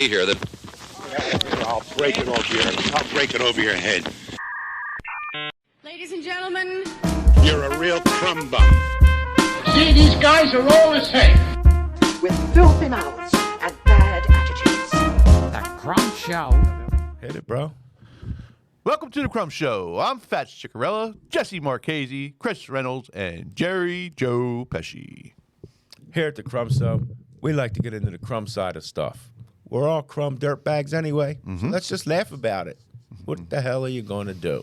Here, that I'll break it over your head. Ladies and gentlemen, You're a real crumb bum. See, these guys are all the same. With filthy mouths and bad attitudes. The Crumb Show. Hit it, bro. Welcome to the Crumb Show. I'm Fats Ciccarella, Jesse Marchese, Chris Reynolds, and Jerry Joe Pesci. Here at the Crumb Show, we like to get into the crumb side of stuff. We're all crumb dirtbags anyway, so let's just laugh about it. What the hell are you going to do?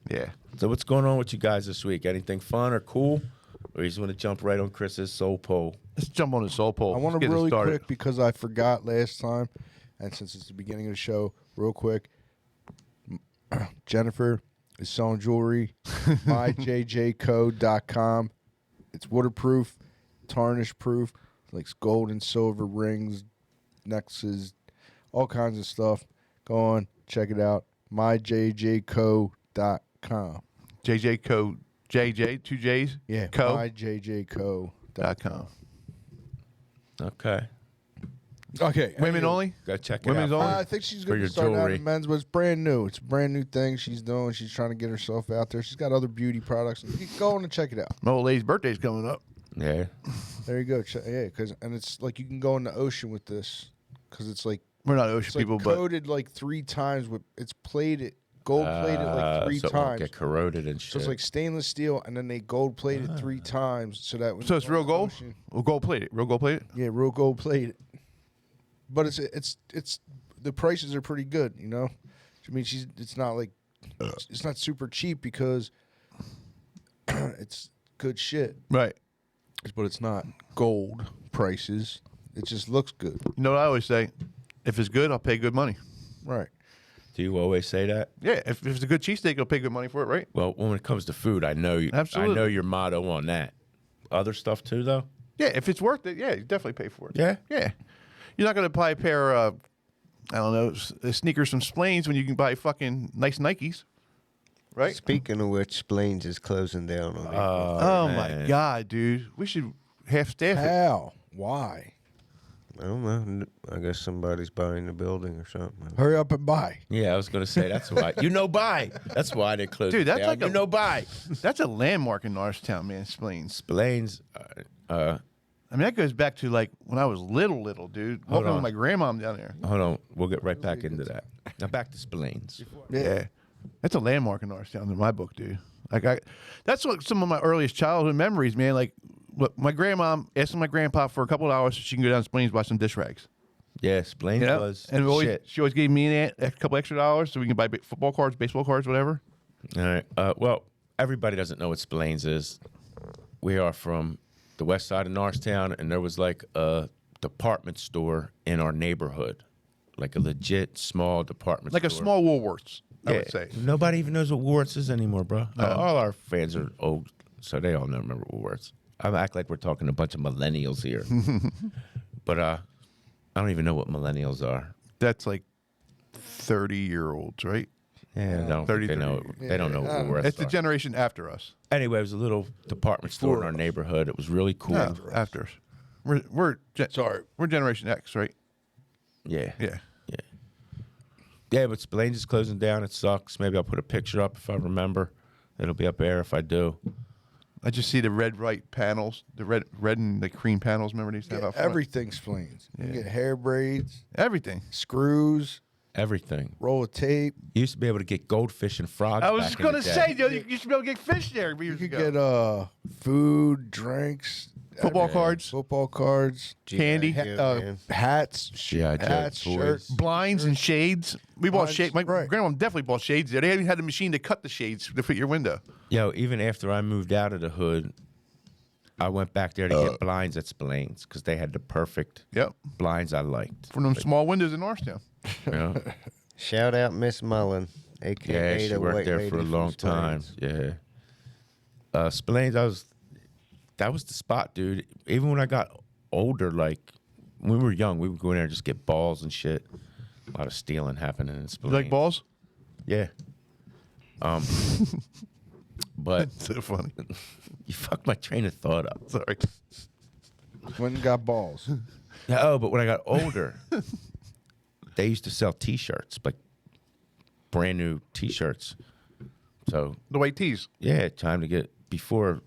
Yeah. So what's going on with you guys this week? Anything fun or cool? Or you just want to jump right on Chris's soul pole? Let's jump on the soul pole. I want to really quick, because I forgot last time, and since it's the beginning of the show, real quick, Jennifer is selling jewelry, myjjcode.com. It's waterproof, tarnish proof, like gold and silver rings, necklaces, all kinds of stuff. Go on, check it out, myjjcode.com. JJ Code, JJ, two J's? Yeah, Co. myjjcode.com. Okay. Okay. Women only? Go check it Women's out. only? I think she's For going your to start out jewelry. in men's, but it's brand new. It's a brand new thing she's doing. She's trying to get herself out there. She's got other beauty products. Go on and check it out. My old lady's birthday's coming up. Yeah. There you go. Yeah, and it's like you can go in the ocean with this, because it's like We're not ocean it's like people, but coated like 3 times with it's plated, gold plated like 3 so it won't times. get corroded and shit. So it's like stainless steel, and then they gold plated 3 times, so that when so you it's go in real the gold? ocean- Well, gold plated. Real gold plated? Yeah, real gold plated. But it's the prices are pretty good, you know. I mean, it's not like it's not super cheap because it's good shit, Right. but it's not gold prices. It just looks good, You know what I always say? If it's good, I'll pay good money. right? Do you always say that? Yeah, if it's a good cheesesteak, I'll pay good money for it, right? Well, when it comes to food, I know you. Absolutely. I know your motto on that. Other stuff too, though. Yeah, if it's worth it, yeah, you definitely pay for it. Yeah? Yeah. You're not going to buy a pair of, I don't know, sneakers from Splains when you can buy fucking nice Nikes, right? Speaking of which, Splains is closing down on April. Oh, man. my God, dude. We should half staff it. How? Why? I don't know. I guess somebody's buying the building or something. Hurry up and buy. Yeah, I was going to say that's why. Buy. That's why they closed Dude, it that's down. like buy. That's a landmark in Norristown, man, Splains. Splains. I mean, that goes back to, like, when I was little, dude. Hold Walking on. with my grandma down there. Hold on. We'll get right back into that. Now back to Splains. Yeah. That's a landmark in Norristown in my book, dude. Like, that's what some of my earliest childhood memories, man. Like, what my grandma asking my grandpa for a couple of hours so she can go down to Splains and buy some dish rags. Yeah, Splains You know? was And shit. she always gave me a couple extra dollars so we can buy football cards, baseball cards, whatever. All right. Well, everybody doesn't know what Splains is. We are from the west side of Norristown, and there was like a department store in our neighborhood, like a legit small department Like store. a small Woolworths, I would say. Nobody even knows what Woolworths is anymore, bro. All our fans are old, so they all don't remember Woolworths. I act like we're talking to a bunch of millennials here. But I don't even know what millennials are. That's like 30-year-olds, right? Yeah, I don't think they know. They don't know what Woolworths It's the are. generation after us. Anyway, it was a little department store in our neighborhood. It was really cool. No, after us. We're Generation X, right? Yeah. Yeah. Yeah, but Splains is closing down. It sucks. Maybe I'll put a picture up if I remember. It'll be up there if I do. I just see the red right panels, the red and the cream panels. Remember these have out front? Everything Splains. You Yeah. can get hair braids, Everything. screws, Everything. roll of tape. You used to be able to get goldfish and frogs. I was back just in the going to day. say, dude, you should be able to get fish there You years could ago. get food, drinks, Football cards, football cards, candy, hats, G.I. Joe hats, toys. shirts. blinds, and shades. We bought Blinds, shades. My right. grandma definitely bought shades there. They even had a machine to cut the shades to fit your window. Yo, even after I moved out of the hood, I went back there to get blinds at Splains because they had the perfect Yep. blinds I liked. From them small windows in Norristown. You know? Shout out Miss Mullen, a.k.a. Yeah, she the worked white there lady for a from long time. Splains. Yeah. Splains, that was the spot, dude. Even when I got older, like when we were young, we would go in there and just get balls and shit. A lot of stealing happening in Splains. You like balls? Yeah. But So funny. you fucked my train of thought up. Sorry. Went and got balls. Yeah, oh, but when I got older, they used to sell T-shirts, like brand new T-shirts. So The white tees. yeah, time to get before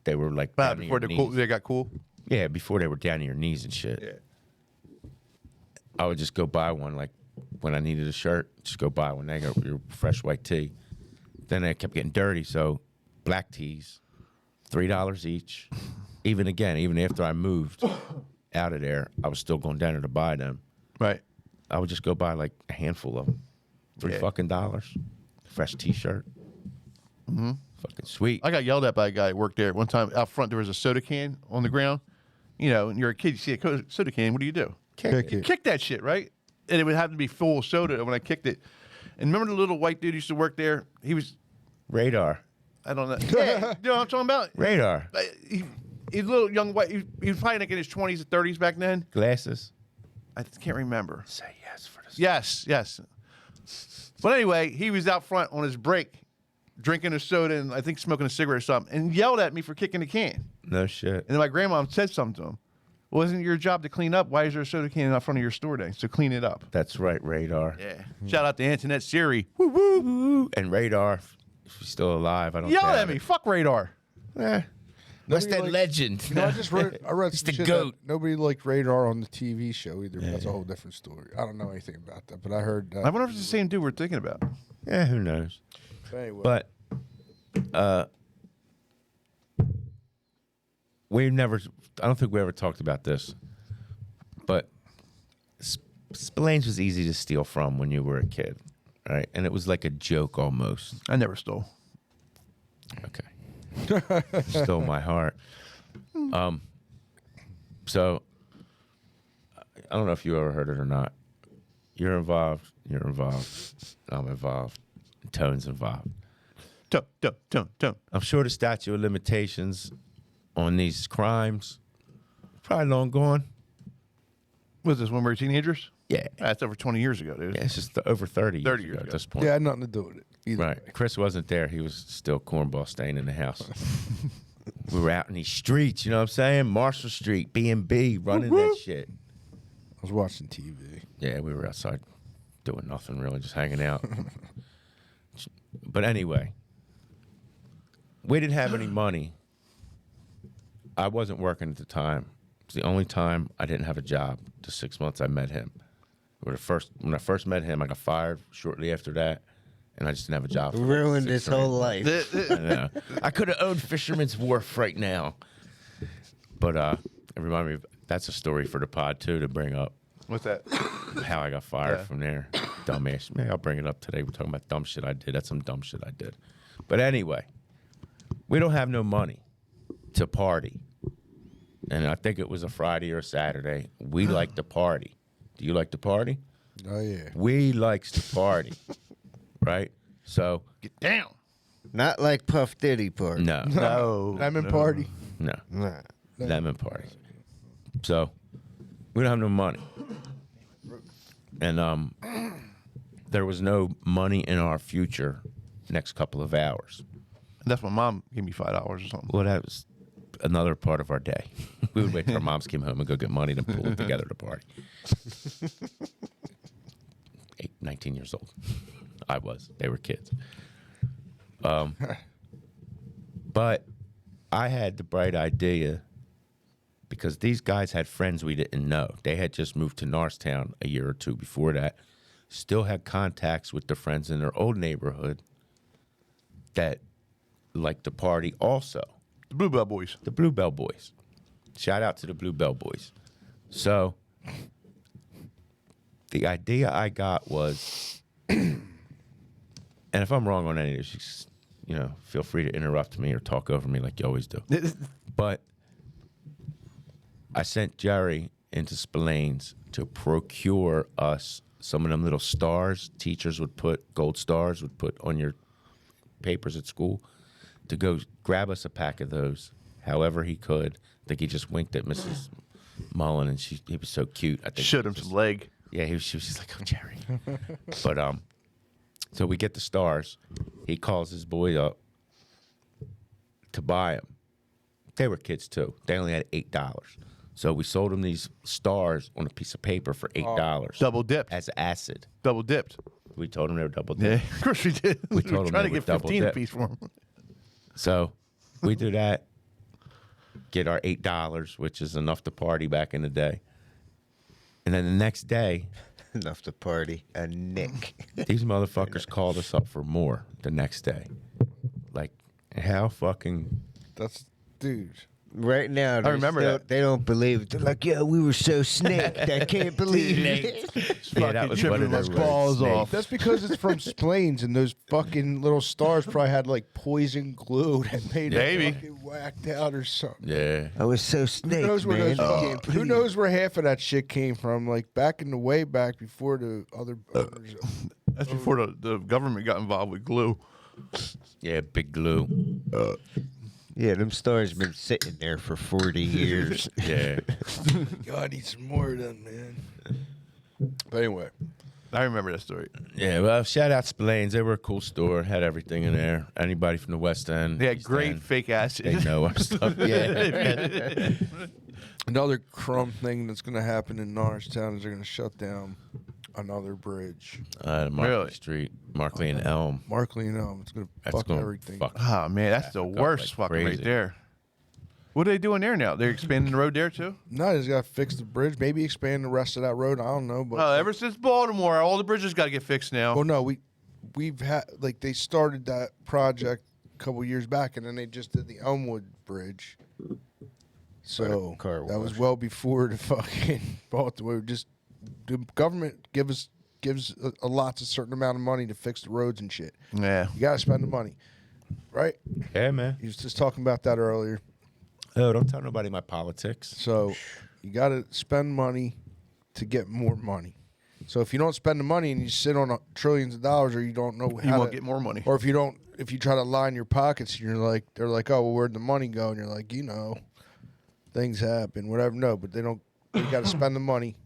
they were like down to Before your they cool, knees. they got cool. Yeah, before they were down to your knees and shit. Yeah. I would just go buy one, like when I needed a shirt, just go buy one. They got your fresh white tee. Then they kept getting dirty, so black tees, $3 each. Even after I moved out of there, I was still going down there to buy them. Right. I would just go buy like a handful of them. $3 fucking dollars. Fresh T-shirt. Mm-hmm. Fucking sweet. I got yelled at by a guy who worked there one time. Out front, there was a soda can on the ground. You know, and you're a kid, you see a soda can, what do? Kick it. Kick that shit, right? And it would have to be full of soda when I kicked it. And remember the little white dude who used to work there? He was, Radar. I don't know. Yeah, you know what I'm talking about? Radar. He's a little young white. He was probably like in his 20s or 30s back then. Glasses. I can't remember. Say yes for this. Yes. But anyway, he was out front on his break, drinking a soda and I think smoking a cigarette or something, and yelled at me for kicking the can. No shit. And then my grandma said something to him. Wasn't your job to clean up? Why is there a soda can out front of your store day? So clean it up. That's right, Radar. Yeah. Shout out to Antoinette Siri. Woo woo. And Radar, if he's still alive, I don't Yell doubt at me. it. Fuck Radar. What's Nobody that like- legend? You know, I read He's some the shit goat. that nobody liked Radar on the TV show either. But that's a whole different story. I don't know anything about that, but I heard that. I wonder if it's the same dude we're thinking about. Yeah, who knows? Anyway. But we never. I don't think we ever talked about this. But Spillane's was easy to steal from when you were a kid, right? And it was like a joke almost. I never stole. Okay. Stole my heart. So I don't know if you ever heard it or not. You're involved. I'm involved. Tone's involved. Tone. I'm sure the statute of limitations on these crimes probably long gone. Was this when we were teenagers? Yeah. That's over 20 years ago, dude. Yeah, it's just over 30 30 years years ago ago. at this point. yeah, had nothing to do with it. Either Right. way. Chris wasn't there. He was still cornball staying in the house. We were out in these streets, you know what I'm saying? Marshall Street, B&B, running that shit. I was watching TV. Yeah, we were outside doing nothing really, just hanging out. But anyway, we didn't have any money. I wasn't working at the time. It was the only time I didn't have a job. The 6 months I met him. When I first met him, I got fired shortly after that, and I just didn't have a job. for like Ruined 6 his or 8 whole life. I know. I could have owned Fisherman's Wharf right now. But it reminded me of, that's a story for the pod too to bring up. What's that? How I got fired from there. Dumbass. Maybe I'll bring it up today. We're talking about dumb shit I did. That's some dumb shit I did. But anyway, we don't have no money to party. And I think it was a Friday or a Saturday. We like to party. Do you like to party? Oh yeah. We likes to party. Right? So, Get down. Not like Puff Diddy part. no. No. Lemon party. No. Nah. Lemon party. So we don't have no money. And there was no money in our future next couple of hours. That's when mom gave me $5 or something. Well, that was another part of our day. We would wait till our moms came home and go get money to pull it together to party. 19 years old. I was. They were kids. But I had the bright idea because these guys had friends we didn't know. They had just moved to Norristown a year or two before that. Still had contacts with the friends in their old neighborhood that liked to party also. The Bluebell Boys. The Bluebell Boys. Shout out to the Bluebell Boys. So the idea I got was, and if I'm wrong on any of this, just, feel free to interrupt me or talk over me like you always do. But I sent Jerry into Spillane's to procure us some of them little stars teachers would put, gold stars would put on your papers at school, to go grab us a pack of those however he could. I think he just winked at Mrs. Mullen, and he was so cute. I think Showed him some leg. Yeah, she was just like, oh, Jerry. But so we get the stars. He calls his boy up to buy them. They were kids too. They only had $8. So we sold him these stars on a piece of paper for $8 Double dipped. as acid. Double dipped. We told him they were double Yeah, dipped. of course we did. We told were them trying they to were get double 15 a dipped. piece for them. So we do that, get our $8, which is enough to party back in the day. And then the next day, Enough to party. A nick. these motherfuckers called us up for more the next day. Like, how fucking... That's dude. Right now, they remember still- that. They don't believe it. They're like, yeah, we were so snaked. I can't believe it. Yeah, that was one of their Tripping words, balls snake. off. That's because it's from Splains, and those fucking little stars probably had like poison glue that made Maybe. it fucking whacked out or something. Yeah. I was so Who snaked, knows where man. those I fucking- can't who believe knows where half of that shit came from? Like back in the way back before the other owners. That's before the government got involved with glue. Yeah, big glue. Yeah, them stars been sitting there for 40 years. Yeah. God, I need some more of them, man. But anyway, I remember that story. Yeah, well, shout out Splains. They were a cool store. Had everything in there. Anybody from the West End. They had East great End, fake acid. They know our stuff. Yeah. another crumb thing that's going to happen in Norristown is they're going to shut down another bridge. Markley Really? Street, Markley and Elm. Markley and Elm. It's going to That's fuck going everything. fuck. Oh man, that's the Fuck up worst like fucking right crazy. there. What are they doing there now? They're expanding the road there too? No, they just got to fix the bridge. Maybe expand the rest of that road. I don't know. But Well, ever since Baltimore, all the bridges got to get fixed now. well, no, we've had like they started that project a couple years back, and then they just did the Elmwood Bridge. So car that was wash. well before the fucking Baltimore. Just the government gives a lots a certain amount of money to fix the roads and shit. Yeah. You got to spend the money, right? Yeah, man. He was just talking about that earlier. Oh, don't tell nobody my politics. So you got to spend money to get more money. So if you don't spend the money and you sit on trillions of dollars, or you don't know You how won't to get more money. or if you try to line your pockets, and you're like, they're like, oh, well, where'd the money go? And you're like, things happen, whatever. No, but they don't. You got to spend the money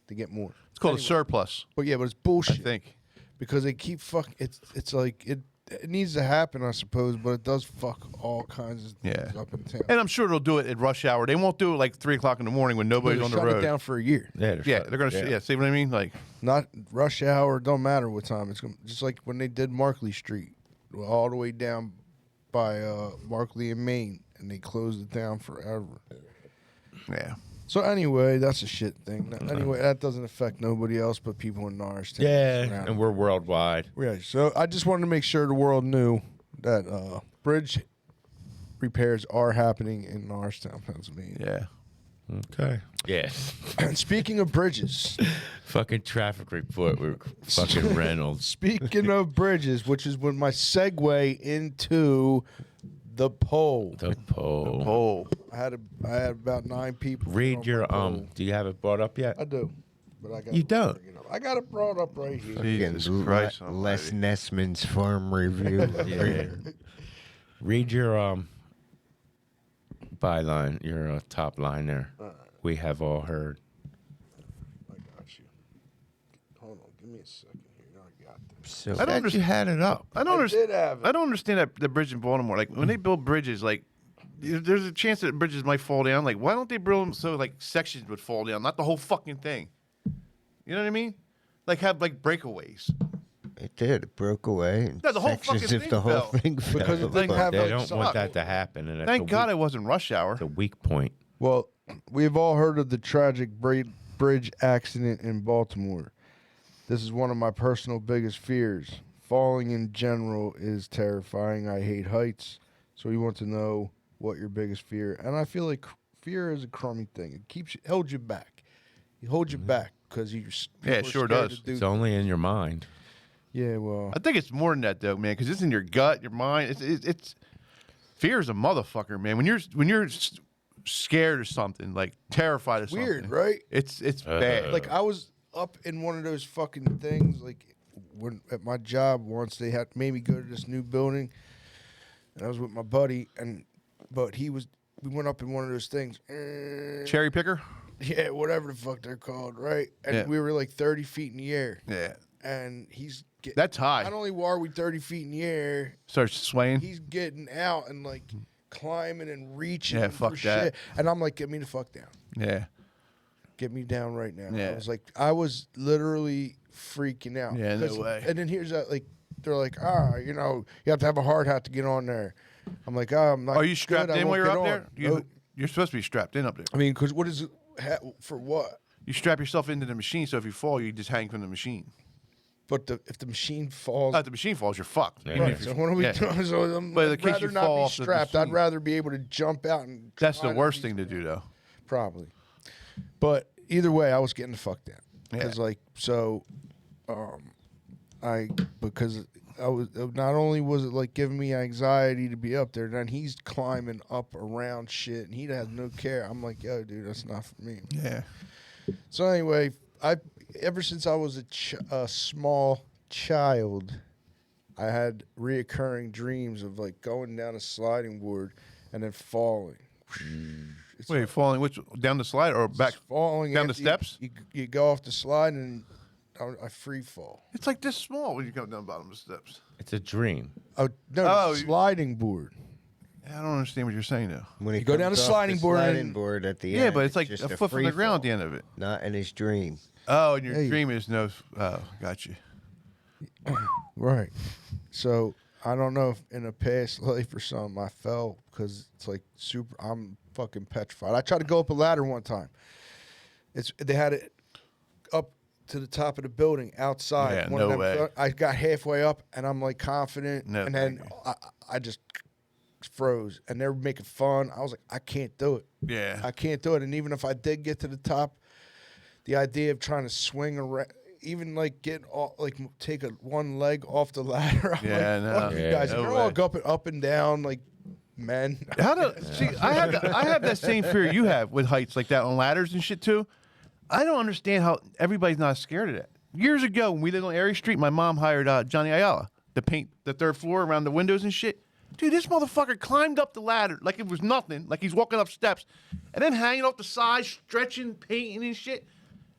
to get more. It's called a surplus, But yeah, but it's I bullshit think. because they keep fucking. It's like it needs to happen, I suppose, but it does fuck all kinds of Yeah. things up in town. And I'm sure they'll do it at rush hour. They won't do it like 3 o'clock in the morning when nobody's They're on the shutting it road. down for a year. Yeah, Yeah, they're gonna. Yeah, see what I mean? Like, Not rush hour. Don't matter what time. It's just like when they did Markley Street, all the way down by Markley and Maine, and they closed it down forever. yeah. So anyway, that's a shit thing. Anyway, that doesn't affect nobody else but people in Norristown. Yeah, Around. and we're worldwide. Yeah. So I just wanted to make sure the world knew that bridge repairs are happening in Norristown, Pennsylvania. Yeah. Okay. Yeah. And speaking of bridges, Fucking traffic report with fucking Reynolds. speaking of bridges, which is when my segue into the poll. The poll. Oh. I had about 9 people. Read on your my poll. Do you have it brought up yet? I do, but I got You don't? I got it brought up right here. Jesus Christ. Les almighty. Nessman's farm review. Yeah. Read your byline, your top line there. We have all heard. I got you. Hold on, give me a second here. I got this. So I don't You understand. had it up. I don't I understand. did have it. I don't understand that the bridge in Baltimore. Like when they build bridges, like there's a chance that bridges might fall down. Like why don't they build them so like sections would fall down, not the whole fucking thing? You know what I mean? Like have like breakaways. it did. It broke away. In Yeah, the whole sections fucking if thing the whole fell. thing fell. Because it didn't have They like don't some- want that to happen. And Thank God it wasn't rush hour. the weak point. Well, we've all heard of the tragic bridge accident in Baltimore. This is one of my personal biggest fears. Falling in general is terrifying. I hate heights. So we want to know what your biggest fear. And I feel like fear is a crummy thing. It holds you back. It holds you back because you. Yeah, it sure does. It's only in your mind. Yeah, well, I think it's more than that though, man, because it's in your gut, your mind. It's fear is a motherfucker, man. When you're scared of something, like terrified of something, weird, right? It's bad. Like I was up in one of those fucking things, like when at my job once they had made me go to this new building, and I was with my buddy, but we went up in one of those things, cherry picker. yeah, whatever the fuck they're called, right? And Yeah. we were like 30 feet in the air, Yeah, and he's that's high. not only are we 30 feet in the air, Starts swaying. he's getting out and like climbing and reaching Yeah, for fuck that. shit. And I'm like, get me the fuck down. Yeah. Get me down right now. Yeah. I was literally freaking out. Yeah, no 'Cause- way. And then here's that, like, they're like, you know, you have to have a hard hat to get on there. I'm like, I'm not. Are you strapped good, I in while won't you're get up on. there? Nope. You're supposed to be strapped in up there. I mean, because what is it? For what? You strap yourself into the machine, so if you fall, you just hang from the machine. But if the machine falls, If the machine falls, you're fucked. Yeah. Even right? if So you're- what are we yeah. doing? So I'm, But in I'd case rather you not fall be off the strapped. I'd machine. rather be able to jump out and. That's the try to worst be thing to do, though. Probably. But either way, I was getting the fuck down. Yeah. Because because I was not only was it like giving me anxiety to be up there, then he's climbing up around shit and he has no care. I'm like, yo, dude, that's not for me. Yeah. So anyway, ever since I was a small child, I had reoccurring dreams of like going down a sliding board and then falling. It's Wait, falling which down the slide or back? falling down the after steps? You go off the slide and I free fall. It's like this small when you come down the bottom of the steps. It's a dream. Oh no, Oh, sliding board. I don't understand what you're saying though. When he go down comes the off sliding board sliding and- board at the Yeah, end. but it's like just a foot from free the ground at the fall. end of it. Not in his dream. Oh, and your Hey. dream is no. Oh, got you. Right. So I don't know if in a past life or something I fell because it's like super. I'm fucking petrified. I tried to go up a ladder one time. They had it up to the top of the building outside. Yeah, One of no them way. fell- I got halfway up and I'm like confident, No, and then thank I just froze. And they were making fun. I was like, I can't do it. Yeah. I can't do it. And even if I did get to the top, the idea of trying to swing around, even like get all, like take one leg off the ladder. I'm Yeah, like, no. fuck you Yeah, guys. no They're all way. up and down like men. How do see? I have that same fear you have with heights like that on ladders and shit too. I don't understand how everybody's not scared of that. Years ago, when we lived on Erie Street, my mom hired Johnny Ayala to paint the third floor around the windows and shit. Dude, this motherfucker climbed up the ladder like it was nothing, like he's walking up steps, and then hanging off the side, stretching, painting and shit.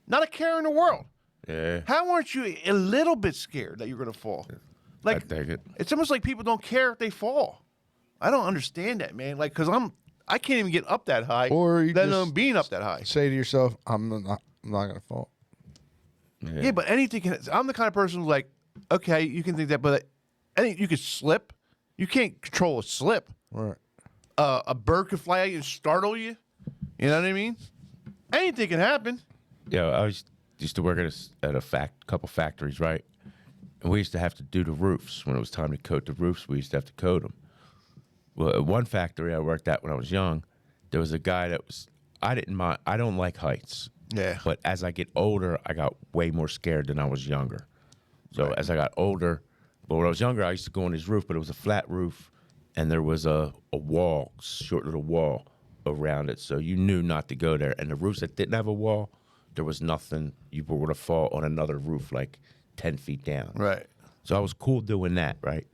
Not a care in the world. Yeah. How aren't you a little bit scared that you're gonna fall? Like, I take it. it's almost like people don't care if they fall. I don't understand that, man. Like, cause I can't even get up that high, Or you let just alone being up that high. Say to yourself, I'm not gonna fall. Yeah, but anything can. I'm the kind of person who's like, okay, you can think that, but you could slip. You can't control a slip. Right. A bird could fly at you and startle you. You know what I mean? Anything can happen. Yeah, I used to work at a couple factories, right? And we used to have to do the roofs when it was time to coat the roofs. We used to have to coat them. Well, at one factory I worked at when I was young, there was a guy that was. I didn't mind. I don't like heights. Yeah. But as I get older, I got way more scared than I was younger. So as I got older, but when I was younger, I used to go on his roof, but it was a flat roof, and there was a wall, short little wall around it, so you knew not to go there. And the roofs that didn't have a wall, there was nothing. You were to fall on another roof like 10 feet down. Right. So I was cool doing that, right?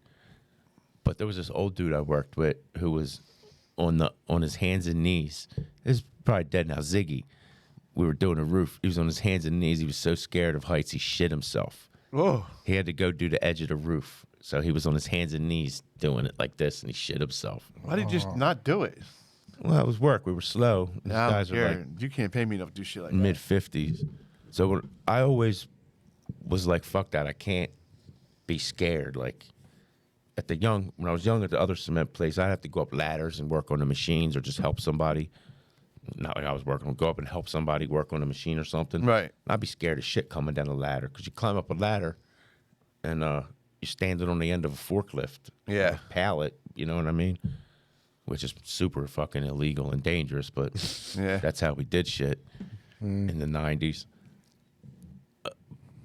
But there was this old dude I worked with who was on his hands and knees. He's probably dead now, Ziggy. We were doing a roof. He was on his hands and knees. He was so scared of heights, he shit himself. Whoa. He had to go do the edge of the roof. So he was on his hands and knees doing it like this, and he shit himself. Why did you just not do it? Well, it was work. We were slow. These I don't guys are care. like You can't pay me enough to do shit like that. mid-50s. So I always was like, fuck that. I can't be scared. Like, when I was young at the other cement place, I'd have to go up ladders and work on the machines or just help somebody. Not like I was working, go up and help somebody work on a machine or something. Right. I'd be scared as shit coming down a ladder because you climb up a ladder and you're standing on the end of a forklift. Yeah. A pallet, you know what I mean? Which is super fucking illegal and dangerous, but Yeah. that's how we did shit in the 90s.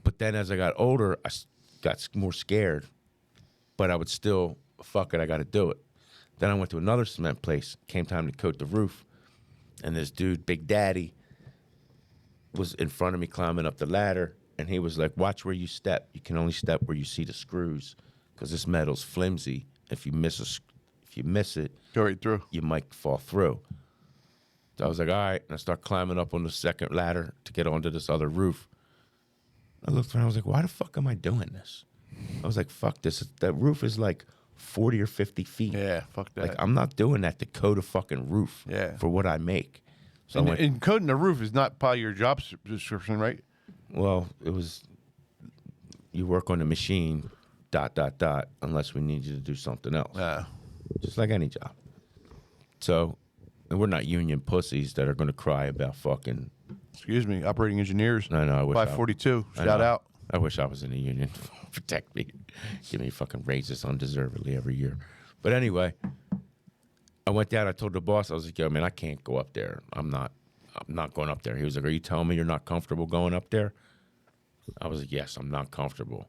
But then as I got older, I got more scared, but I would still, fuck it, I got to do it. Then I went to another cement place, came time to coat the roof, and this dude, Big Daddy, was in front of me climbing up the ladder, and he was like, watch where you step. You can only step where you see the screws, because this metal's flimsy. If you miss it, Go right through. you might fall through. So I was like, all right. And I start climbing up on the second ladder to get onto this other roof. I looked around, I was like, why the fuck am I doing this? I was like, fuck this. That roof is like 40 or 50 feet. Yeah, fuck that. Like, I'm not doing that to coat a fucking roof Yeah. for what I make. So I went, and coating the roof is not part of your job description, right? well, it was, you work on the machine, ... unless we need you to do something else. Just like any job. So, and we're not union pussies that are going to cry about fucking. Excuse me, operating engineers. I know. I wish 542. I Shout know. out. I wish I was in a union. Protect me. Give me fucking raises undeservedly every year. But anyway, I went down. I told the boss, I was like, yo, man, I can't go up there. I'm not going up there. He was like, are you telling me you're not comfortable going up there? I was like, yes, I'm not comfortable.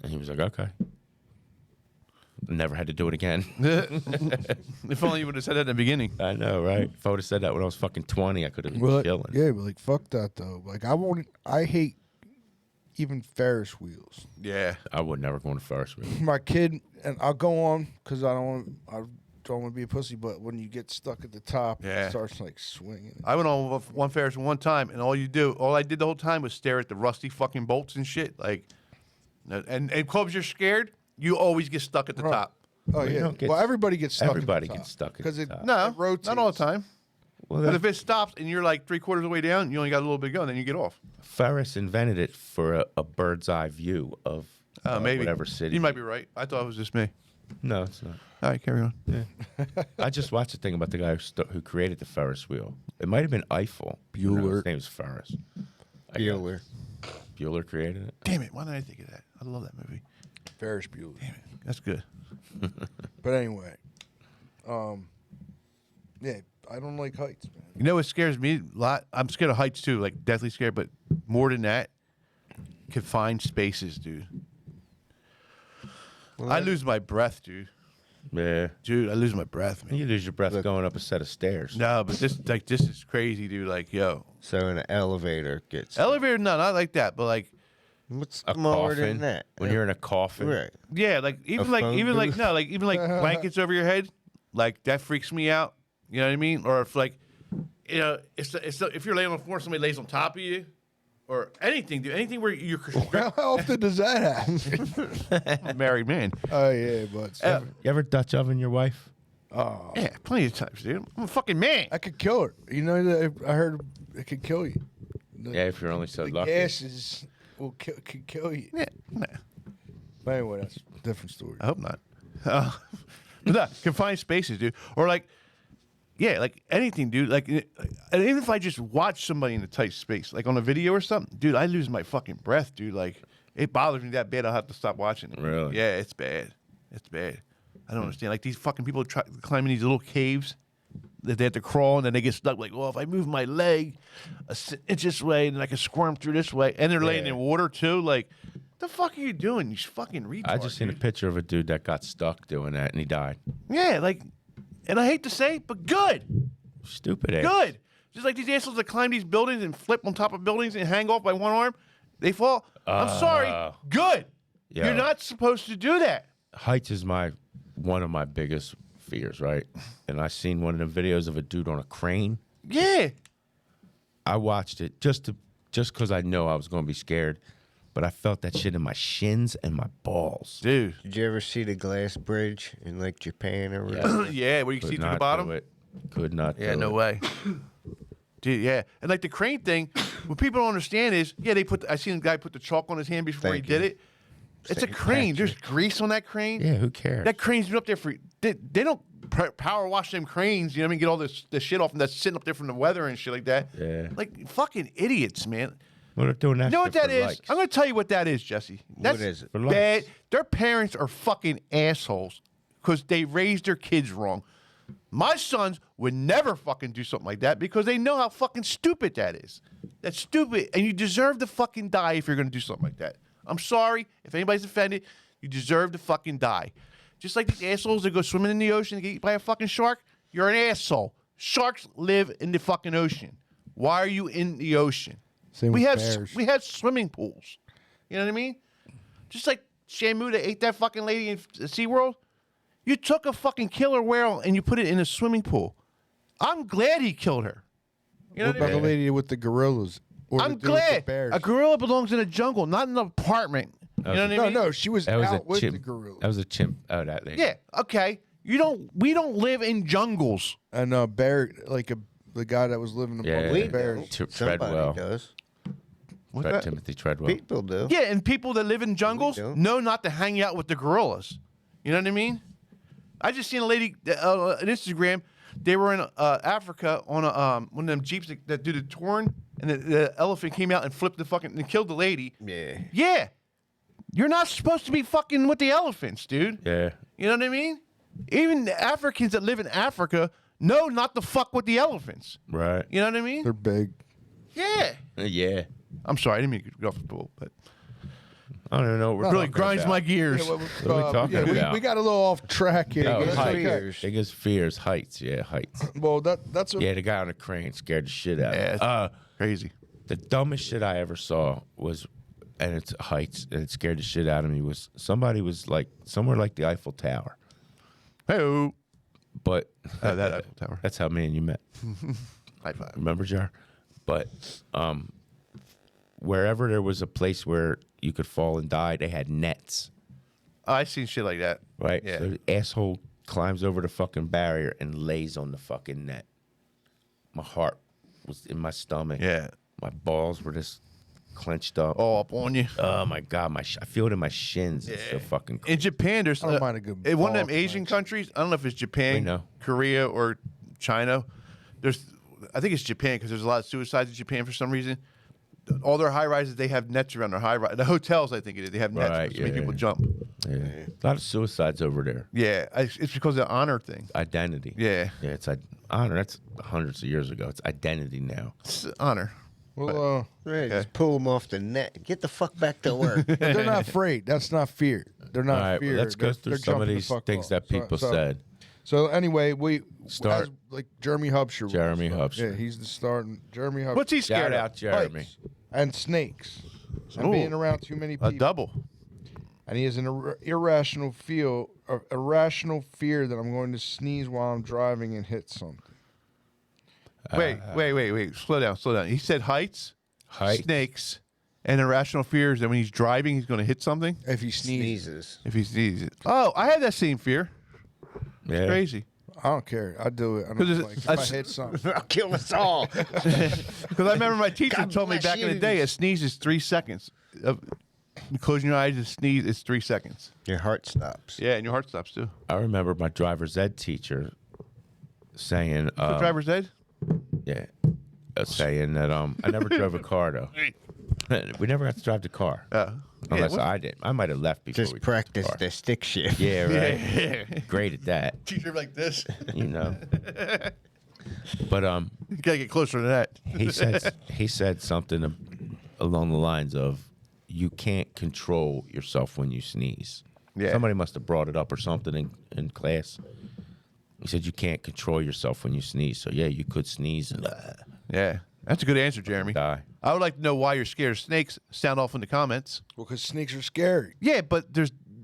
And he was like, okay. Never had to do it again. If only you would have said that in the beginning. I know, right? If I would have said that when I was fucking 20, I could have been Well, chilling. yeah, but like fuck that though. Like I hate even Ferris wheels. Yeah. I would never go on a Ferris wheel. My kid and I'll go on because I don't want to be a pussy. But when you get stuck at the top, Yeah. it starts like swinging. I went on one Ferris one time, and all I did the whole time was stare at the rusty fucking bolts and shit. Like, and clubs, you're scared, you always get stuck at the Right. top. Oh you yeah. don't get- Well, everybody gets stuck. everybody at the gets top stuck at because the it top. No, it rotates. not all the time. Well, But that, if it stops and you're like 3/4 of the way down, you only got a little bit to go, then you get off. Ferris invented it for a bird's eye view of Maybe. whatever city. You might be right. I thought it was just me. No, it's not. All right, carry on. I just watched a thing about the guy who created the Ferris wheel. It might have been Eiffel. No, Bueller. his name was Ferris. Bueller. Bueller created it. Damn it! Why didn't I think of that? I love that movie. Ferris Bueller. That's good. But anyway, yeah, I don't like heights, man. You know what scares me a lot? I'm scared of heights too, like deathly scared. But more than that, confined spaces, dude. I lose my breath, dude. Yeah. Dude, I lose my breath, man. You lose your breath going up a set of stairs. No, but this is crazy, dude. Like, yo, So an elevator gets elevator, no, not like that, but like, what's A more coffin. than that? When you're in a coffin. Right. yeah, like even like phone even like booth? no, like even like blankets over your head, like that freaks me out. You know what I mean? Or if like, you know, if you're laying on the floor, somebody lays on top of you, or anything, dude, anything where you're How often does that happen? a married man. Oh yeah, but You ever Dutch oven your wife? Yeah, plenty of times, dude. I'm a fucking man. I could kill her. You know that I heard it could kill you. Yeah, if you're only so The lucky. gases could kill you. Yeah, nah, But anyway, that's a different story. I hope not. But no, confined spaces, dude. Or like, yeah, like anything, dude. Like, and even if I just watch somebody in a tight space, like on a video or something, dude, I lose my fucking breath, dude. Like, it bothers me that bad. I'll have to stop watching it. Really? Yeah, it's bad. It's bad. I don't understand. Like these fucking people climbing these little caves that they have to crawl, and then they get stuck. Like, well, if I move my leg a inch this way, then I can squirm through this way. And they're laying in water too. Like, the fuck are you doing? You fucking retard. I just seen a dude. picture of a dude that got stuck doing that and he died. Yeah, like, and I hate to say, it, but good. Stupid ass. Good. Just like these assholes that climb these buildings and flip on top of buildings and hang off by one arm, they fall. I'm sorry. Good. Yeah. You're not supposed to do that. Heights is one of my biggest fears, right? And I seen one of the videos of a dude on a crane. Yeah. I watched it just because I know I was going to be scared, but I felt that shit in my shins and my balls. Dude. Did you ever see the glass bridge in like Japan or whatever? Yeah, where you can see Could through the not bottom. do it. Could not Yeah, do no it. way. Dude, yeah. And like the crane thing, what people don't understand is, yeah, I seen a guy put the chalk on his hand before Thank he did you. it. It's a St. crane. There's Patrick. grease on that crane. Yeah, who cares? That crane's been up there for. They don't power wash them cranes. You know what I mean? Get all the shit off them that's sitting up there from the weather and shit like that. Yeah. Like fucking idiots, man. Well, they're doing that You know what shit that for is? likes. I'm going to tell you what that is, Jesse. That's is it? For bad. likes. Their parents are fucking assholes because they raised their kids wrong. My sons would never fucking do something like that because they know how fucking stupid that is. That's stupid, and you deserve to fucking die if you're going to do something like that. I'm sorry if anybody's offended. You deserve to fucking die. Just like these assholes that go swimming in the ocean and get eaten by a fucking shark, you're an asshole. Sharks live in the fucking ocean. Why are you in the ocean? Same we with have bears. we have swimming pools. You know what I mean? Just like Shamu that ate that fucking lady in SeaWorld. You took a fucking killer whale and you put it in a swimming pool. I'm glad he killed her. You know What about the lady with the gorillas? Or I'm the dude with the glad. bears? A gorilla belongs in a jungle, not in an apartment You know what I No, mean? no, she was That was out a with chimp. the gorilla. That was a chimp. Oh, that lady. Yeah. Okay. We don't live in jungles. And bear, like the guy that was living Yeah. among We the bears. don't. Treadwell. Somebody does. What's that? Timothy Treadwell. People do. Yeah, and people that live in jungles don't. know not to hang out with the gorillas. You know what I mean? I just seen a lady on Instagram. They were in Africa on one of them jeeps that do the touring, and the elephant came out and flipped and killed the lady. Yeah. Yeah, you're not supposed to be fucking with the elephants, dude. Yeah. You know what I mean? Even the Africans that live in Africa know not to fuck with the elephants. Right. You know what I mean? They're big. Yeah. Yeah. I'm sorry, I didn't mean to get off the pool, but I don't even know what we're really talking grinds about. my gears. What are we talking about? We got a little off track here. Oh, but that's heights. okay. Biggest fears, heights. Yeah, heights. Well, that's what. Yeah, the guy on the crane scared the shit out Yeah, of me. it's crazy. The dumbest shit I ever saw was, and it's heights, and it scared the shit out of me, was somebody was like, somewhere like the Eiffel Tower. Hey, But that Eiffel Tower. that's how me and you met. High five. Remember, Jar? But wherever there was a place where you could fall and die, they had nets, Oh, I seen shit like that. right? Yeah. So the asshole climbs over the fucking barrier and lays on the fucking net. My heart was in my stomach. Yeah. My balls were just clenched up. All up on you. Oh my god, I feel it in my shins. It's so fucking. In Japan, there's I don't mind a good in one of them ball Asian clench. countries. I don't know if it's We Japan, know. Korea, or China. I think it's Japan because there's a lot of suicides in Japan for some reason. All their high rises, they have nets around their high rise. The hotels, I think it is, they have nets Right, to make yeah. people jump. Yeah. A lot of suicides over there. Yeah, it's because of the honor thing. Identity. Yeah, Yeah, it's honor. That's hundreds of years ago. It's identity now. it's honor. Well, Right, just pull them off the net. Get the fuck back to work. they're not afraid. That's not fear. They're not All right, fear. let's go They're- through they're some of jumping the these fuck things off. that people said. So anyway, we Start. as, like Jeremy Hubsher. Jeremy was, Hubsher. Yeah, he's the star. Jeremy Hubsher. What's he scared Shout of? out Jeremy. Heights and snakes and Ooh. being around too many people. A double. And he has an irrational fear that I'm going to sneeze while I'm driving and hit something. Wait. Slow down. He said heights, Heights. snakes, and irrational fears that when he's driving, he's going to hit something. If he sneezes, Sneezes. If he sneezes. Oh, I had that same fear. Yeah. Crazy. I don't care. I do it. I 'Cause don't it's- like if I s- I hit something. I'll kill us all. Because I remember my teacher God told me bless back in the you. day, a sneeze is 3 seconds. Closing your eyes, a sneeze is 3 seconds. Your heart stops. Yeah, and your heart stops too. I remember my driver's ed teacher saying, The driver's ed? yeah, saying that I never drove a car though. We never got to drive the car. Unless I did. I might have left before Just we drove practice car. the stick shift. Yeah, right. Yeah. Great at that, Teacher like this. you know. But You gotta get closer to that. he said something along the lines of, "You can't control yourself when you sneeze." Yeah. Somebody must have brought it up or something in class. He said you can't control yourself when you sneeze. So yeah, you could sneeze and Yeah, that's a good answer, Jeremy. die. I would like to know why you're scared of snakes. Sound off in the comments. Well, because snakes are scary. Yeah, but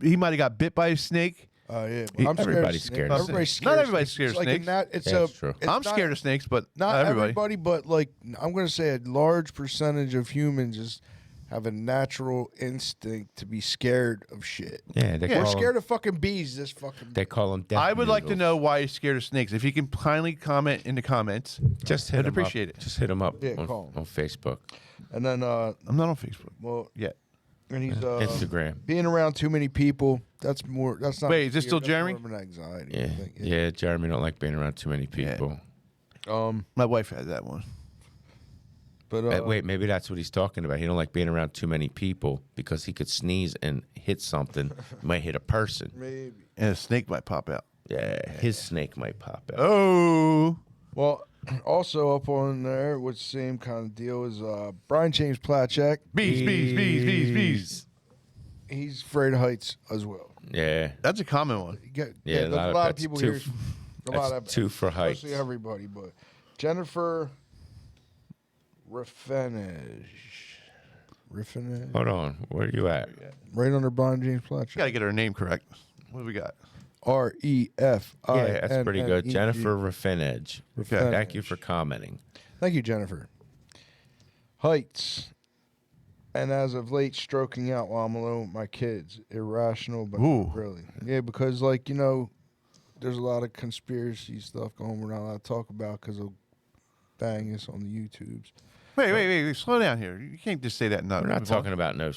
he might have got bit by a snake. Oh yeah, He- I'm everybody's scared of Everybody's snakes. scared. Not of everybody's snakes. scared of It's like snakes. it's Yeah, that's true. it's I'm not- scared of snakes, but Not everybody. everybody, but like I'm going to say a large percentage of humans just have a natural instinct to be scared of shit. Yeah, they We're call scared them, of fucking bees. This fucking they call them. I would like to know why you're scared of snakes. If you can kindly comment in the comments. Just hit I'd 'em appreciate up. it. Just hit him up Yeah, call 'em. on Facebook, and then I'm not on Facebook well yet. and he's Instagram. being around too many people. That's more. That's not. Wait, is this fear, still that's Jeremy? more of an anxiety. Yeah, I think. yeah. Jeremy don't like being around too many people. My wife had that one. But Wait, maybe that's what he's talking about. He don't like being around too many people because he could sneeze and hit something, might hit a person. maybe. And a snake might pop out. Yeah, his snake might pop out. Oh. Well, also up on there, which same kind of deal is Brian James Platchek. Bees. He's afraid of heights as well. Yeah, That's a common one. You get, Yeah, there's a lot of that's people two here. A that's lot of two for heights. Especially everybody, but Jennifer Raffinage. Hold on, where are you at? Right under Brian James Platchek. Got to get her name correct. What do we got? R-E-F-I. Yeah, that's pretty good. Jennifer Raffinage. Raffinage. Thank you for commenting. Thank you, Jennifer. Heights. And as of late, stroking out while I'm alone with my kids. Irrational, but Ooh. not really. Yeah, because, like, you know, there's a lot of conspiracy stuff going we're not allowed to talk about because they'll bang us on the YouTubes. Wait. Slow down here. You can't just say that. We're not talking about no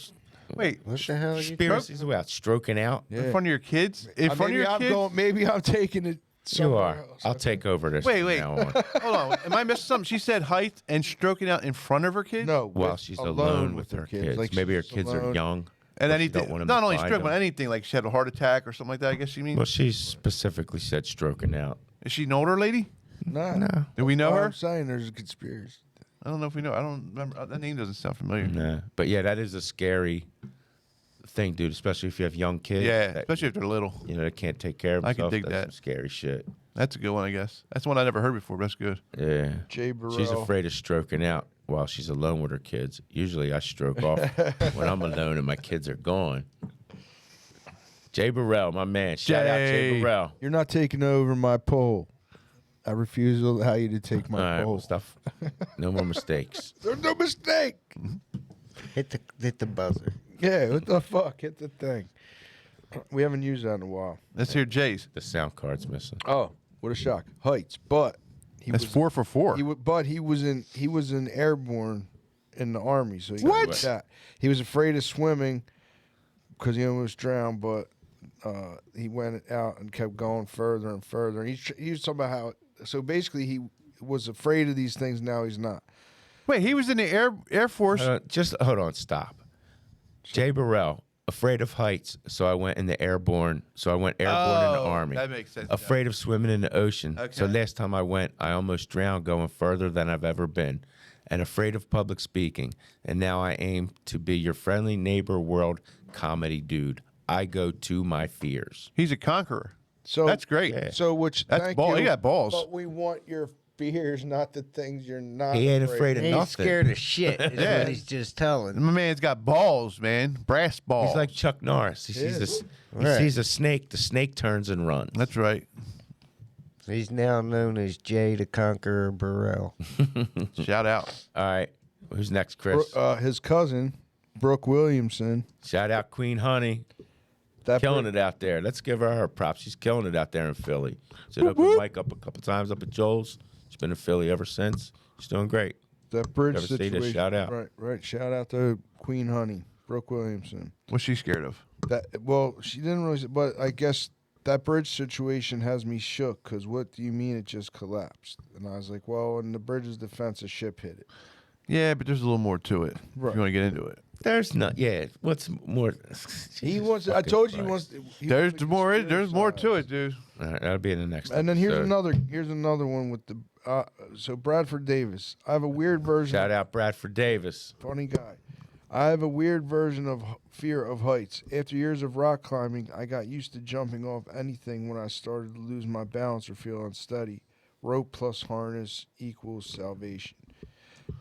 Wait, What the hell are you conspiracies about stroking out. Yeah. in front of your kids? In front of your kids? Maybe I'm taking it You somewhere are. else. I'll take over this. Wait. From now on. Hold on. Am I missing something? She said height and stroking out in front of her kids? No, While with- she's alone with her kids. Like, Maybe her she's kids are alone. young. And or she anything, don't want 'em not to only find stroke, but 'em. anything like she had a heart attack or something like that. I guess she means. Well, she specifically said stroking out. Is she an older lady? Nah. No. Do we know All her? I'm saying there's a conspiracy. I don't know if we know. I don't remember. That name doesn't sound familiar. Nah. But yeah, that is a scary thing, dude. Especially if you have young kids. Yeah, that, especially if they're little. you know, they can't take care of I themselves. can dig That's that. some scary shit. That's a good one, I guess. That's one I never heard before, but that's good. Yeah. Jay Burrell. She's afraid of stroking out while she's alone with her kids. Usually I stroke off when I'm alone and my kids are gone. Jay Burrell, my man. Shout out Jay Jay. Burrell. You're not taking over my poll. I refuse to allow you to take All my right, poll. well, stuff. No more mistakes. There's no mistake. hit the buzzer? Yeah, what the fuck? Hit the thing. We haven't used that in a while. Let's hear Jay's. The sound card's missing. Oh, what a shock! Heights, but That's 4 for 4. But he was in airborne in the army, so he What? got that. He was afraid of swimming because he almost drowned, but he went out and kept going further and further. And he was talking about how. So basically, he was afraid of these things. Now he's not. Wait, he was in the Air Force. Just hold on, stop. Jay Burrell, afraid of heights, so I went in the airborne. So I went airborne in the army. That makes sense. Afraid of swimming in the ocean. So Okay. last time I went, I almost drowned going further than I've ever been. And afraid of public speaking. And now I aim to be your friendly neighbor world comedy dude. I go to my fears. He's a conqueror. So That's great. Yeah. So which That's thank ball- you, he got balls. But we want your fears, not the things you're not. He ain't afraid of He ain't nothing. scared of shit. Is Yeah. what he's just telling. My man's got balls, man. Brass balls. He's like Chuck Norris. He sees Right. he sees a snake. The snake turns and runs. That's right. He's now known as Jay the Conqueror Burrell. Shout out. All right. Who's next, Chris? His cousin, Brooke Williamson. Shout out Queen Honey. That Killing it out there. Let's give her props. She's killing it out there in Philly. She's opened mic up a couple times up at Joel's. She's been in Philly ever since. She's doing great. That bridge Ever see this? situation. Shout out. Right. Shout out to Queen Honey, Brooke Williamson. What's she scared of? She didn't really, but I guess that bridge situation has me shook. Because what do you mean it just collapsed? And I was like, well, in the bridge's defense, a ship hit it. Yeah, but there's a little more to it. Right. If you want to get into it. There's not. Yeah. What's more? He Jesus wants. I fucking told you he Christ. wants. There's more. There's more to it, dude. All right, that'll be in the next. And then here's episode. another one with the. So Bradford Davis. I have a weird version. Shout out Bradford Davis. Funny guy. I have a weird version of fear of heights. After years of rock climbing, I got used to jumping off anything when I started to lose my balance or feel unsteady. Rope plus harness equals salvation.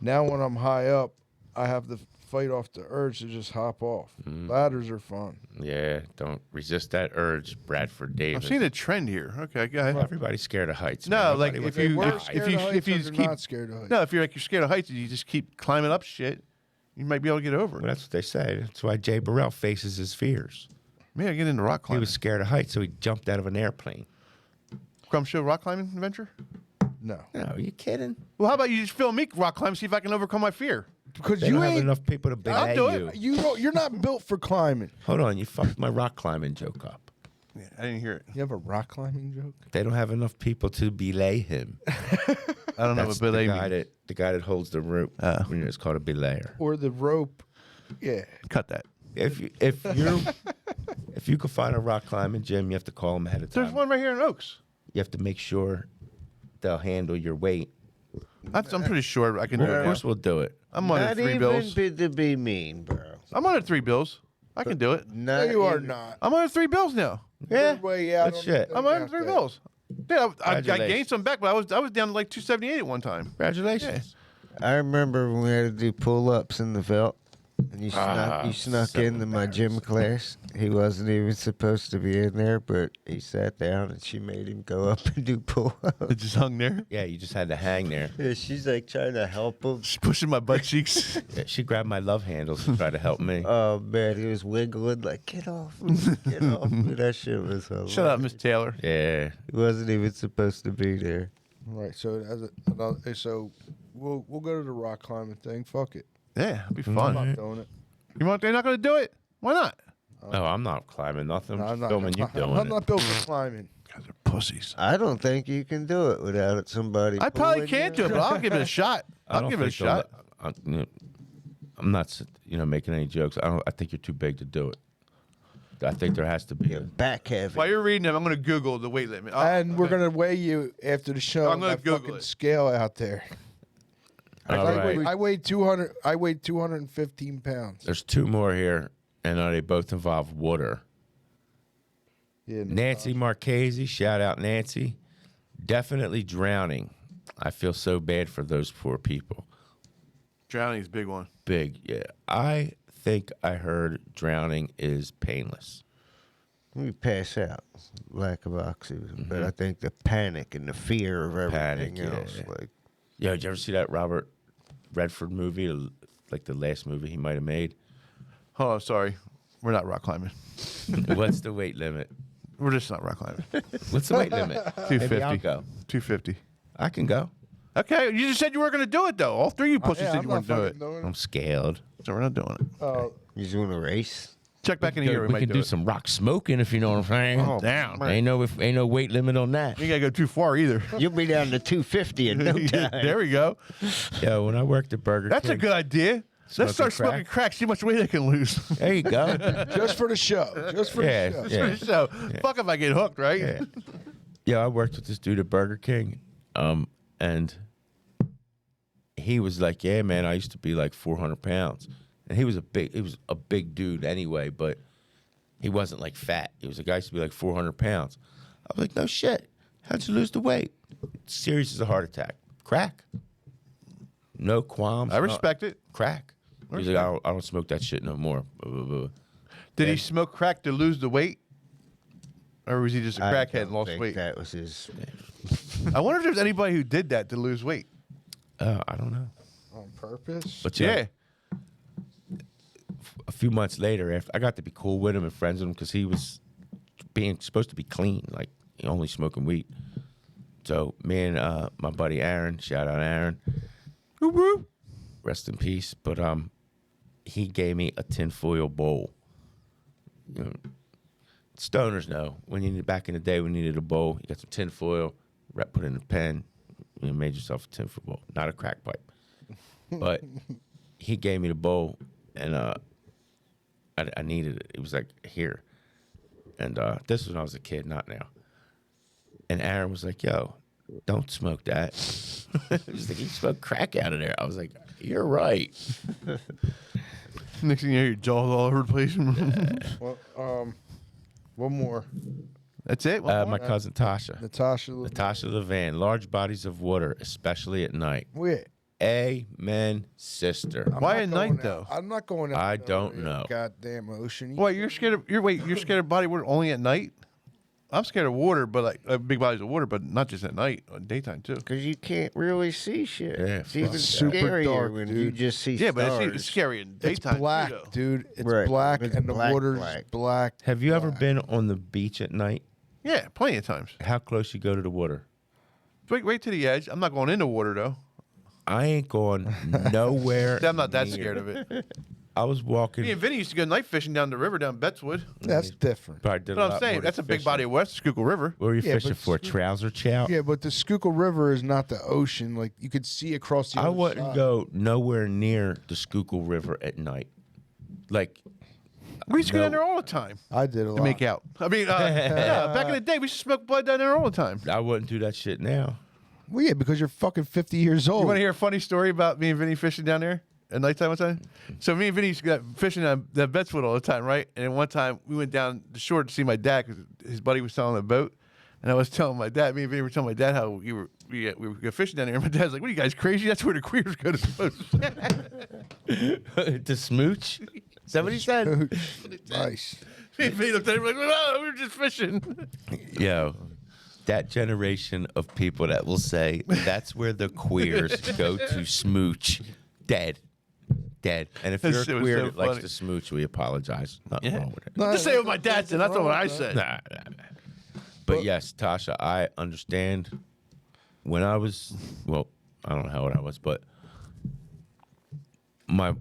Now when I'm high up, I have to fight off the urge to just hop off. Ladders are fun. Yeah, don't resist that urge, Bradford Davis. I've seen a trend here. Okay, go ahead. Everybody's scared of heights. No, man. like Nobody if wants you to We're die. scared of heights if you or just they're keep not scared of heights. no, if you're scared of heights and you just keep climbing up shit, you might be able to get over Well, it. that's what they say. That's why Jay Burrell faces his fears. Maybe I get into rock He climbing. was scared of heights, so he jumped out of an airplane. Crumb Show rock climbing adventure. No. No, are you kidding? Well, how about you just film me rock climb, see if I can overcome my fear? Because They you don't have ain't. enough people to belay I'll do you. it. You're not built for climbing. Hold on, you fucked my rock climbing joke up. Yeah, I didn't hear it. You have a rock climbing joke? They don't have enough people to belay him. I don't know That's what the belay guy means. the guy that holds the rope. It's called a belayer. Or the rope? Yeah. Cut that. If you could find a rock climbing gym, you have to call them ahead of time. There's one right here in Oaks. You have to make sure they'll handle your weight. I'm pretty sure I can do Well, it. of now. course, we'll do it. I'm under Not 3 even bills. to be mean, bro. I'm under 3 bills. I can do it. Not No, you are even- not. I'm under 3 bills now. Yeah, Well, yeah, I good don't shit. think I'm under got 3 that. bills. Yeah, I gained Congratulations. some back, but I was down to like 278 at one time. Congratulations. I remember when we had to do pull-ups in the veld. And you snuck into my gym class. He wasn't even supposed to be in there, but he sat down and she made him go up and do pull-ups. It just hung there. Yeah, you just had to hang there. Yeah, she's like trying to help him. Just pushing my butt cheeks. Yeah, she grabbed my love handles to try to help me. Oh man, he was wiggling like, get off me, get off me. That shit was hilarious. Shut up, Miss Taylor. Yeah. He wasn't even supposed to be there. Right. So so we'll go to the rock climbing thing. Fuck it. Yeah, it'll be I'm fun. not doing it. You want? They're not going to do it. Why not? Oh, I'm not climbing nothing. No, I'm just filming you doing I'm it. not built for climbing. Guys are pussies. I don't think you can do it without somebody. I probably pulling can't you. do it, but I'll give it a shot. I I'll don't give it a think they'll shot. I'm not, making any jokes. I think you're too big to do it. I think there has to be. You're back heavy. While you're reading them, I'm going to Google the weight limit. And we're okay. gonna weigh you after the show. I'm gonna that Google fucking it. scale out there. All right. I weighed 200. I weighed 215 pounds. There's two more here, and they both involve water. Yeah, Nancy Marchese, shout out Nancy. Definitely drowning. I feel so bad for those poor people. Drowning's a big one. Big, yeah. I think I heard drowning is painless. We pass out, lack of oxygen. But I think the panic and the fear of everything Panic, yeah, else, yeah. like Yo, did you ever see that Robert Redford movie, like the last movie he might have made? Oh, sorry. We're not rock climbing. What's the weight limit? We're just not rock climbing. What's the weight limit? 250. Maybe I'll go. 250. I can go. Okay, you just said you weren't going to do it, though. All three of you pussies said I'm you not weren't doing it. fucking doing I'm it. scared. So we're not doing it. you doing a race. Check back in a year. We We might can do it. some rock smoking if you know what I'm saying. Oh, down. Ain't no weight limit on that. You got to go too far either. You'll be down to 250 in no time. There we go. Yo, when I worked at Burger That's a King, good idea. Smoking Let's start smoking crack. See how much weight I can lose. there you go. Just for the show. Just for Yeah, the show. yeah. So, fuck if I get hooked, right? Yeah. Yeah, I worked with this dude at Burger King, and he was like, "Yeah, man, I used to be like 400 pounds," and he was a big dude anyway, but he wasn't like fat. He was a guy who used to be like 400 pounds. I was like, "No shit, how'd you lose the weight?" Serious as a heart attack. Crack. No qualms. I respect it. Crack. He's like, I don't smoke that shit no more. Blah, blah, blah. Did he smoke crack to lose the weight? Or was he just a I crackhead don't and lost think weight? That was his. I wonder if there's anybody who did that to lose weight. I don't know. On purpose. But Yeah. A few months later, after I got to be cool with him and friends with him because he was being supposed to be clean, like only smoking weed. So me and my buddy Aaron, shout out Aaron, woo-woo, rest in peace. But he gave me a tinfoil bowl. You know, stoners know when you need, back in the day we needed a bowl. You got some tinfoil, put it in a pen, you made yourself a tinfoil bowl, not a crack pipe. But he gave me the bowl, and I needed it. It was like here, and this was when I was a kid, not now. And Aaron was like, "Yo, don't smoke that." He was like, "You smoke crack out of there." I was like, "You're right." Next thing you know, your jaw's all over the place. Well, one more. That's it? One more? My cousin Tasha. Natasha. Natasha Levan, large bodies of water, especially at night. Wait. Amen, sister. Why I'm at not night, going though? out. I'm not going out. I there don't in know. Goddamn ocean. Wait, you're scared of you're scared of body water only at night? I'm scared of water, but like big bodies of water, but not just at night, daytime too. Because you can't really see shit. Yeah, it's even super scarier dark, when dude. you just see Yeah, but stars. it's scary in It's daytime black, too, though. dude. It's Right. black, It's and the black, water's black. black. Have you ever been on the beach at night? Yeah, plenty of times. How close you go to the water? Wait to the edge. I'm not going into water though. I ain't going nowhere. I'm not that near. scared of it. I was walking. Me and Vinny used to go night fishing down the river down Bettswood. That's different. Probably did a But I'm lot saying more that's a than big fishing. body of West Schuylkill River. What were you Yeah, fishing but for? Trouser chow? Yeah, but the Schuylkill River is not the ocean. Like you could see across the. I other wouldn't side. go nowhere near the Schuylkill River at night. Like, We used to go No. down there all the time I did a to lot. make out. I mean, yeah, back in the day, we used to smoke blood down there all the time. I wouldn't do that shit now. Well, yeah, because you're fucking 50 years old. You want to hear a funny story about me and Vinny fishing down there at nighttime one time? So me and Vinny used to go fishing on the Bettswood all the time, right? And then one time we went down the shore to see my dad because his buddy was selling a boat. And I was telling my dad, me and Vinny were telling my dad how we were fishing down there. And my dad's like, "What are you guys crazy? That's where the queers go to smoke." To smooch? Is that what he said? Nice. Me and Vinny looked at him like, "Oh, we were just fishing." Yo, that generation of people that will say that's where the queers go to smooch, dead. And if That you're shit a was queer so that likes funny. to smooch, we apologize. Nothing wrong with it. Just say what my dad said. That's not what I said. Nah. But yes, Tasha, I understand. When I was, well, I don't know how old I was, but my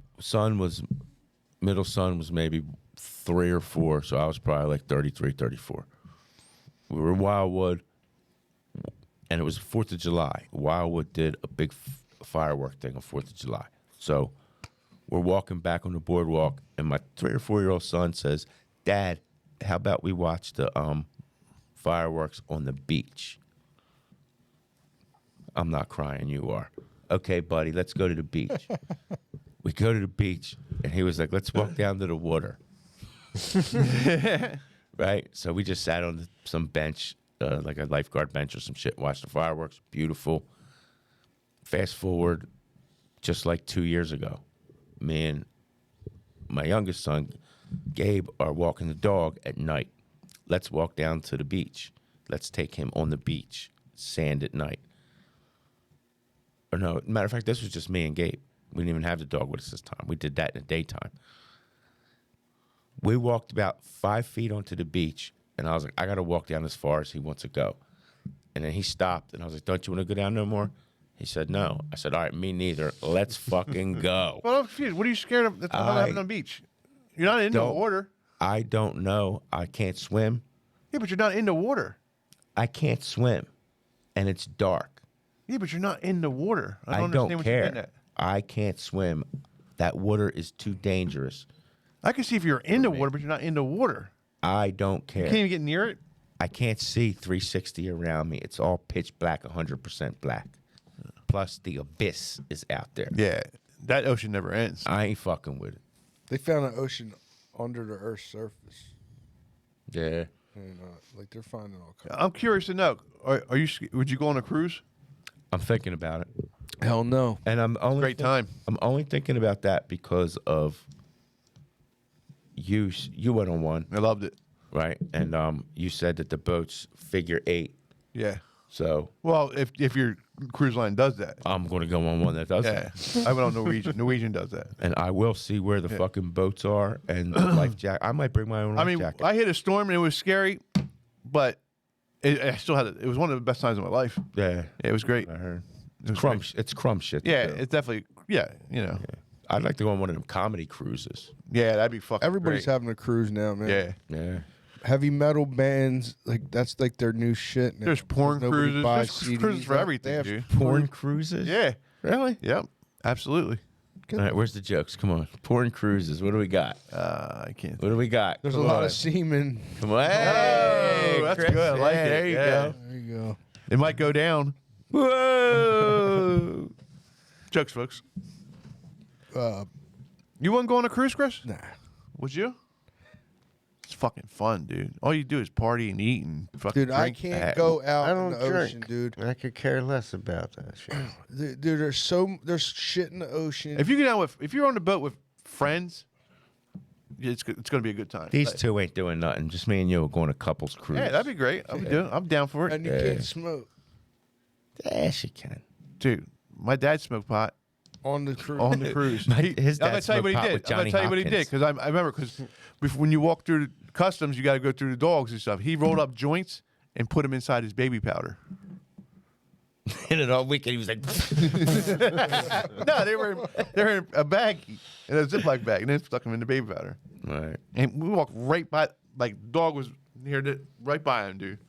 middle son was maybe 3 or 4, so I was probably like 33, 34. We were in Wildwood, and it was 4th of July. Wildwood did a big firework thing on 4th of July. So we're walking back on the boardwalk, and my 3 or 4-year-old son says, "Dad, how about we watch the fireworks on the beach?" I'm not crying, you are. "Okay, buddy, let's go to the beach." We go to the beach, and he was like, "Let's walk down to the water." Right? So we just sat on some bench, like a lifeguard bench or some shit, watched the fireworks. Beautiful. Fast forward, just like 2 years ago, me and my youngest son, Gabe, are walking the dog at night. Let's walk down to the beach. Let's take him on the beach. Sand at night. Or no, matter of fact, this was just me and Gabe. We didn't even have the dog with us this time. We did that in the daytime. We walked about 5 feet onto the beach, and I was like, I got to walk down as far as he wants to go. And then he stopped, and I was like, "Don't you want to go down no more?" He said, "No." I said, "All right, me neither. Let's fucking go." Well, I'm confused. What are you scared of? That's not happening on the beach. You're not in the Don't- water. I don't know. I can't swim. Yeah, but you're not in the water. I can't swim, and it's dark. Yeah, but you're not in the water. I don't understand what you're getting care. at. I can't swim. That water is too dangerous. I can see if you're in the water, but you're not in the water. I don't You care. can't even get near it. I can't see 360 around me. It's all pitch black, 100% black. Plus, the abyss is out there. Yeah, that ocean never ends. I ain't fucking with it. They found an ocean under the Earth's surface. Yeah. And, like they're finding all kinds. I'm curious to know. Are you? Would you go on a cruise? I'm thinking about it. Hell no. And I'm only Great time. I'm only thinking about that because of you. You went on one, I loved it. right? And you said that the boats figure 8. Yeah. So Well, if your cruise line does that. I'm going to go on one that does Yeah. that. I went on Norwegian. Norwegian does that. And I will see where the fucking boats are and the life jacket. I might bring my own life I mean, jacket. I hit a storm and it was scary, but I still had it. It was one of the best times of my life. Yeah, It was great. I heard. It was Crumb. great. It's crumb shit. to Yeah, do. it's definitely. Yeah, you know. I'd like to go on one of them comedy cruises. Yeah, that'd be fucking. Everybody's great. having a cruise now, man. Yeah. Yeah. Heavy metal bands, like that's like their new shit. Now. There's porn Nobody cruises. buys There's cruises CDs. for They everything, have dude. Porn cruises. Yeah. Really? Yep. Absolutely. All right. Where's the jokes? Come on. Porn cruises. What do we got? I can't. What do we got? There's Come a lot on. of semen. Come on. Hey, that's Chris. good. I like it. There you Yeah. go. There you go. It might go down. Whoa. Jokes, folks. Uh, You wouldn't go on a cruise, Chris? nah. Would you? It's fucking fun, dude. All you do is party and eat and fucking Dude, I drink. can't go out I in don't the drink. ocean, dude. I could care less about that shit. Dude, there's shit in the ocean. If you're on the boat with friends, it's gonna be a good time. These two ain't doing nothing. Just me and you are going to couples cruise. Yeah, that'd be great. I'm down for it. and you can't smoke Yeah, she can. Dude, my dad smoked pot on the cruise. on the cruise. His I'm dad gonna tell you what he smoked pot did. with I'm gonna Johnny tell you what he did Hopkins. because I remember because when you walk through the customs, you got to go through the dogs and stuff. He rolled up joints and put them inside his baby powder. And it all weekend he was like, No, they were in a bag, in a Ziploc bag, and then stuck them in the baby powder. right. And we walked right by, like dog was right by him, dude.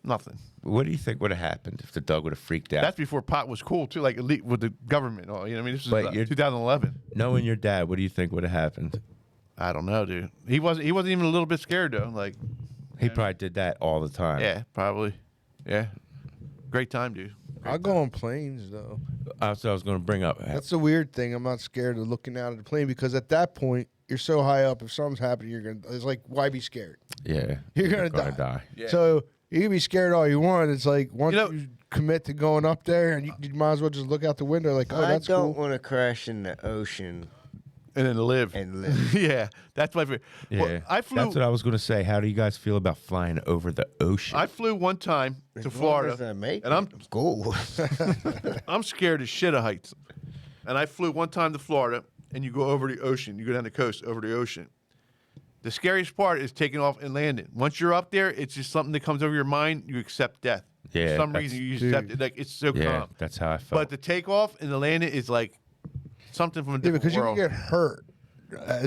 Nothing. What do you think would have happened if the dog would have freaked out? That's before pot was cool too, like elite with the government. Oh, you know, what I mean, this But was you're- 2011. Knowing your dad, what do you think would have happened? I don't know, dude. He wasn't even a little bit scared though. Like, He probably did that all the time. yeah, probably. Yeah, great time, dude. I'll go on planes though. That's what I was going to bring up. That's the weird thing. I'm not scared of looking out at the plane because at that point you're so high up. If something's happening, you're gonna. It's like why be scared? Yeah. You're gonna die. Yeah. So You can be scared all you want. It's like once You know- you commit to going up there, and you might as well just look out the window like, oh, I that's don't cool. want to crash in the ocean And then live. and live. Yeah, that's my favorite. Yeah, Well, I flew. That's what I was going to say. How do you guys feel about flying over the ocean? I flew one time to As long Florida, as I make and I'm it, cool. I'm scared as shit of heights. And I flew one time to Florida, and you go over the ocean. You go down the coast over the ocean. The scariest part is taking off and landing. Once you're up there, it's just something that comes over your mind. You accept death. Yeah, For some that's- reason, you accept it. Like it's so yeah, calm. that's how I felt. But the takeoff and the landing is like something from a Yeah, different because world. you can get hurt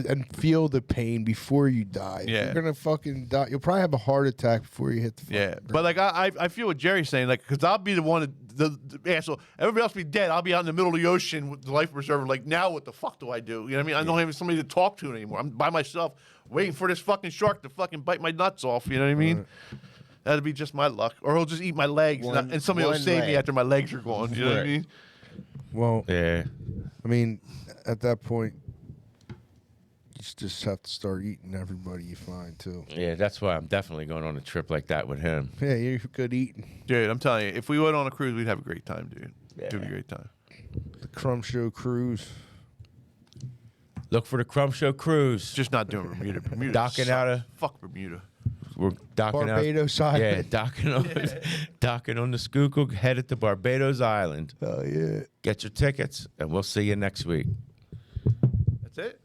and feel the pain before you die. If Yeah. You're gonna fucking die. You'll probably have a heart attack before you hit the. Yeah, but like I feel what Jerry's saying, like because I'll be the one, the asshole. Everybody else be dead. I'll be out in the middle of the ocean with the life preserver. Like now, what the fuck do I do? You know what I mean? I don't have somebody to talk to anymore. I'm by myself, waiting for this fucking shark to fucking bite my nuts off. You know what I mean? That'd be just my luck, or he'll just eat my legs, and somebody will one save me leg. after my legs are gone. You know what I Right. mean? Well, yeah, I mean, at that point, you just have to start eating everybody you find too. yeah, that's why I'm definitely going on a trip like that with him. Yeah, you're good eating. Dude, I'm telling you, if we went on a cruise, we'd have a great time, dude. It'd be a great time. The Crumb Show cruise. Look for the Crumb Show cruise. Just not doing Bermuda. Bermuda Docking sucks. out of- fuck Bermuda. We're docking Barbados out. Yeah, Island. docking on the Schuylkill, headed to Barbados Island. Oh yeah. Get your tickets, and we'll see you next week. That's it.